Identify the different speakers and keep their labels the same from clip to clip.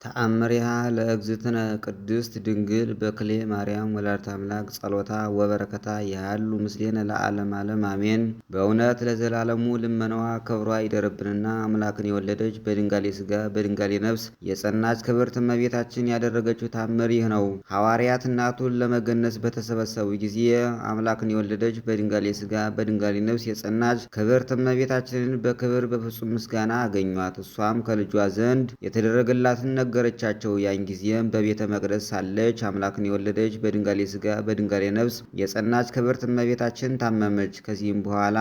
Speaker 1: ተአምሪሃ ለእግዝእትነ ቅድስት ድንግል በክሌ ማርያም ወላዲተ አምላክ ጸሎታ ወበረከታ ያሉ ምስሌነ ለዓለም ዓለም አሜን። በእውነት ለዘላለሙ ልመናዋ ክብሯ ይደርብንና አምላክን የወለደች በድንጋሌ ሥጋ በድንጋሌ ነፍስ የጸናች ክብርት እመቤታችን ያደረገችው ታምር ይህ ነው። ሐዋርያት እናቱን ለመገነዝ በተሰበሰቡ ጊዜ አምላክን የወለደች በድንጋሌ ሥጋ በድንጋሌ ነፍስ የጸናች ክብርት እመቤታችንን በክብር በፍጹም ምስጋና አገኟት። እሷም ከልጇ ዘንድ የተደረገላትን ነገረቻቸው። ያን ጊዜም በቤተ መቅደስ ሳለች አምላክን የወለደች በድንጋሌ ሥጋ በድንጋሌ ነፍስ የጸናች ክብርት እመቤታችን ታመመች። ከዚህም በኋላ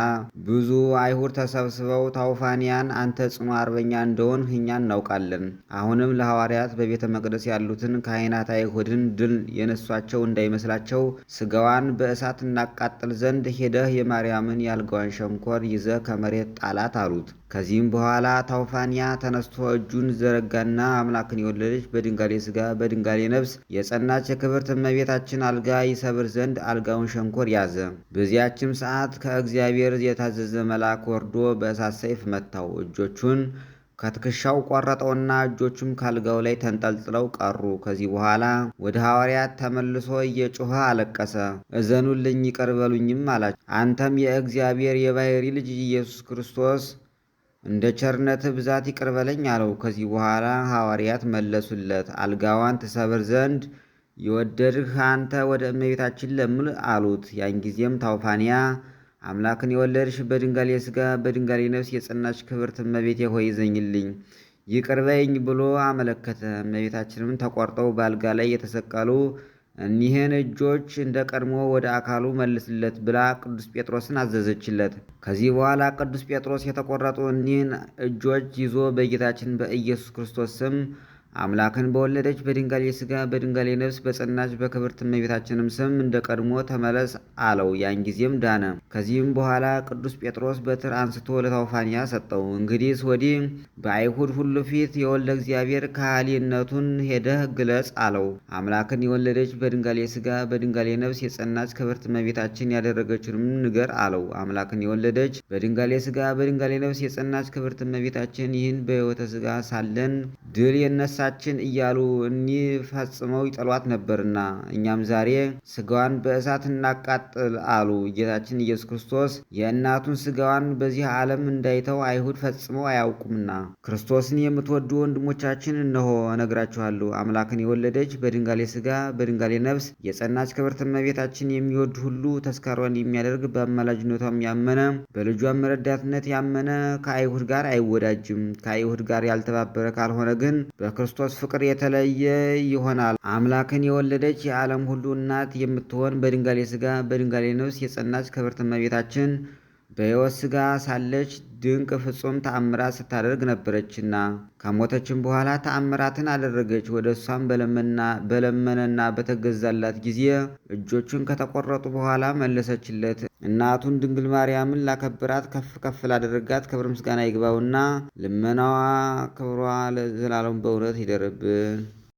Speaker 1: ብዙ አይሁድ ተሰብስበው ታውፋንያን፣ አንተ ጽኑ አርበኛ እንደሆንህ እኛ እናውቃለን። አሁንም ለሐዋርያት በቤተ መቅደስ ያሉትን ካህናት አይሁድን ድል የነሷቸው እንዳይመስላቸው ሥጋዋን በእሳት እናቃጥል ዘንድ ሄደህ የማርያምን የአልጋዋን ሸንኮር ይዘህ ከመሬት ጣላት አሉት። ከዚህም በኋላ ታውፋንያ ተነስቶ እጁን ዘረጋና አምላክን የወለደች በድንጋሌ ሥጋ በድንጋሌ ነፍስ የጸናች የክብርት እመቤታችን አልጋ ይሰብር ዘንድ አልጋውን ሸንኮር ያዘ። በዚያችም ሰዓት ከእግዚአብሔር የታዘዘ መልአክ ወርዶ በእሳት ሰይፍ መታው። እጆቹን ከትከሻው ቆረጠውና እጆቹም ካልጋው ላይ ተንጠልጥለው ቀሩ። ከዚህ በኋላ ወደ ሐዋርያት ተመልሶ እየጮኸ አለቀሰ። እዘኑልኝ፣ ይቅር በሉኝም አላቸው። አንተም የእግዚአብሔር የባሕርይ ልጅ ኢየሱስ ክርስቶስ እንደ ቸርነትህ ብዛት ይቅር በለኝ አለው። ከዚህ በኋላ ሐዋርያት መለሱለት፣ አልጋዋን ትሰብር ዘንድ የወደድህ አንተ ወደ እመቤታችን ለምን አሉት። ያን ጊዜም ታውፋንያ አምላክን የወለድሽ በድንጋሌ ሥጋ በድንጋሌ ነፍስ የጸናች ክብርት እመቤቴ ሆይ ዘኝልኝ፣ ይቅር በይኝ ብሎ አመለከተ። እመቤታችንም ተቆርጠው በአልጋ ላይ የተሰቀሉ እኒህን እጆች እንደ ቀድሞ ወደ አካሉ መልስለት ብላ ቅዱስ ጴጥሮስን አዘዘችለት። ከዚህ በኋላ ቅዱስ ጴጥሮስ የተቆረጡ እኒህን እጆች ይዞ በጌታችን በኢየሱስ ክርስቶስ ስም አምላክን በወለደች በድንጋሌ ሥጋ በድንጋሌ ነፍስ በጸናች በክብርት እመቤታችንም ስም እንደ ቀድሞ ተመለስ አለው። ያን ጊዜም ዳነ። ከዚህም በኋላ ቅዱስ ጴጥሮስ በትር አንስቶ ለታውፋንያ ሰጠው። እንግዲህ ወዲህ በአይሁድ ሁሉ ፊት የወልደ እግዚአብሔር ካህሊነቱን ሄደህ ግለጽ አለው። አምላክን የወለደች በድንጋሌ ሥጋ በድንጋሌ ነፍስ የጸናች ክብርት እመቤታችን ያደረገችንም ንገር አለው። አምላክን የወለደች በድንጋሌ ሥጋ በድንጋሌ ነፍስ የጸናች ክብርት እመቤታችን ይህን በሕይወተ ሥጋ ሳለን ድል የነሳችን እያሉ እኒህ ፈጽመው ይጠሏት ነበርና እኛም ዛሬ ሥጋዋን በእሳት እናቃጥል አሉ። ጌታችን ኢየሱስ ክርስቶስ የእናቱን ሥጋዋን በዚህ ዓለም እንዳይተው አይሁድ ፈጽመው አያውቁምና። ክርስቶስን የምትወዱ ወንድሞቻችን እነሆ እነግራችኋለሁ። አምላክን የወለደች በድንጋሌ ሥጋ በድንጋሌ ነፍስ የጸናች ክብርት እመቤታችን የሚወድ ሁሉ ተስካሯን የሚያደርግ በአማላጅነቷም ያመነ በልጇም ረዳትነት ያመነ ከአይሁድ ጋር አይወዳጅም። ከአይሁድ ጋር ያልተባበረ ካልሆነ ግን በክርስቶስ ፍቅር የተለየ ይሆናል። አምላክን የወለደች የዓለም ሁሉ እናት የምትሆን በድንጋሌ ሥጋ በድንጋሌ ነፍስ የጸናች ክብርት እመቤታችን በሕይወት ሥጋ ሳለች ድንቅ ፍጹም ተአምራት ስታደርግ ነበረችና ከሞተችም በኋላ ተአምራትን አደረገች። ወደ እሷም በለመነና በተገዛላት ጊዜ እጆቹን ከተቆረጡ በኋላ መለሰችለት። እናቱን ድንግል ማርያምን ላከብራት ከፍ ከፍ ላደረጋት ክብር ምስጋና ይግባውና ልመናዋ ክብሯ ለዘላለም በእውነት ይደርብን።